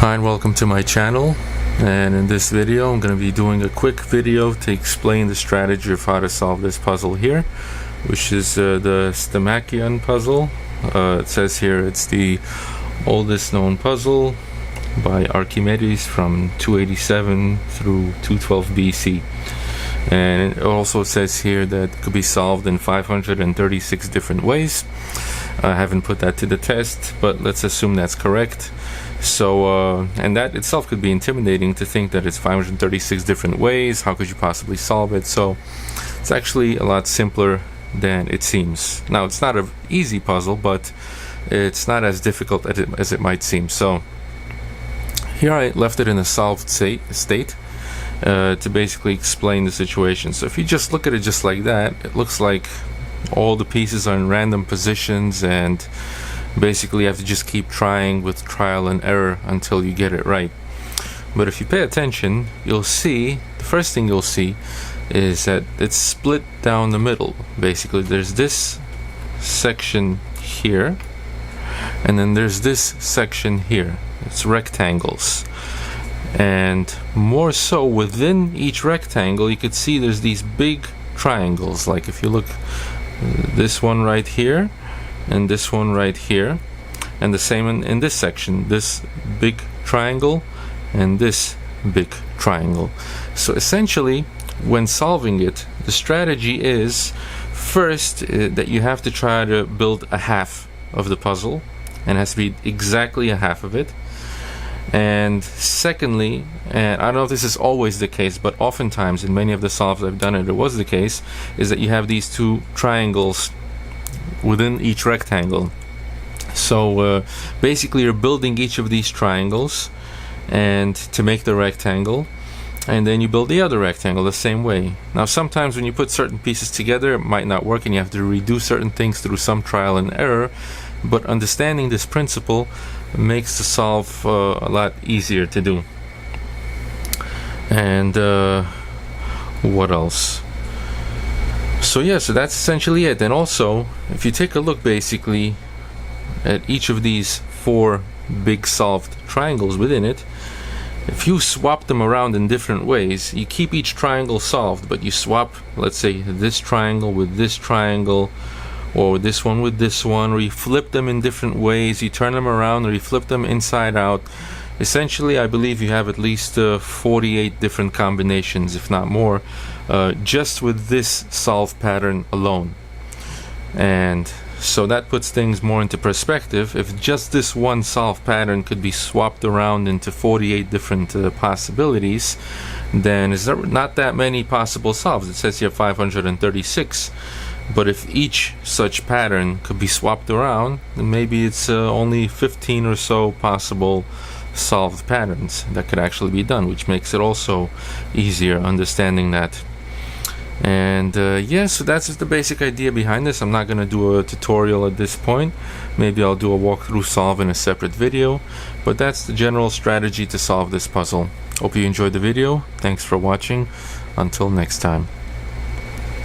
Hi and welcome to my channel, and in this video I'm going to be doing a quick video to explain the strategy of how to solve this puzzle here, which is the Stomachion puzzle. It says here it's the oldest known puzzle by Archimedes from 287 through 212 BC, and it also says here that it could be solved in 536 different ways. I haven't put that to the test, but let's assume that's correct. So, and that itself could be intimidating to think that it's 536 different ways. How could you possibly solve it? So, it's actually a lot simpler than it seems. Now, it's not an easy puzzle, but it's not as difficult as it might seem. So, here I left it in a solved state to basically explain the situation. So, if you just look at it just like that, it looks like all the pieces are in random positions, and basically you have to just keep trying with trial and error until you get it right. But if you pay attention, you'll see, the first thing you'll see is that it's split down the middle. Basically there's this section here, and then there's this section here. It's rectangles, and more so within each rectangle you could see there's these big triangles. Like if you look, this one right here and this one right here, and the same in this section, this big triangle and this big triangle. So essentially when solving it, the strategy is first that you have to try to build a half of the puzzle, and it has to be exactly a half of it. And secondly, and I don't know if this is always the case, but oftentimes in many of the solves I've done it was the case, is that you have these two triangles within each rectangle. So basically you're building each of these triangles and to make the rectangle, and then you build the other rectangle the same way. Now sometimes when you put certain pieces together it might not work, and you have to redo certain things through some trial and error, but understanding this principle makes the solve a lot easier to do. And what else? So yeah, so that's essentially it. And also, if you take a look basically at each of these four big solved triangles within it, if you swap them around in different ways, you keep each triangle solved, but you swap, let's say, this triangle with this triangle, or this one with this one, or you flip them in different ways, you turn them around, or you flip them inside out. Essentially, I believe you have at least 48 different combinations, if not more, just with this solve pattern alone. And so that puts things more into perspective. If just this one solve pattern could be swapped around into 48 different possibilities, then is there not that many possible solves? It says here 536. But if each such pattern could be swapped around, then maybe it's only 15 or so possible solved patterns that could actually be done, which makes it also easier understanding that. And yeah, so that's just the basic idea behind this. I'm not going to do a tutorial at this point. Maybe I'll do a walkthrough solve in a separate video, but that's the general strategy to solve this puzzle. Hope you enjoyed the video. Thanks for watching. Until next time.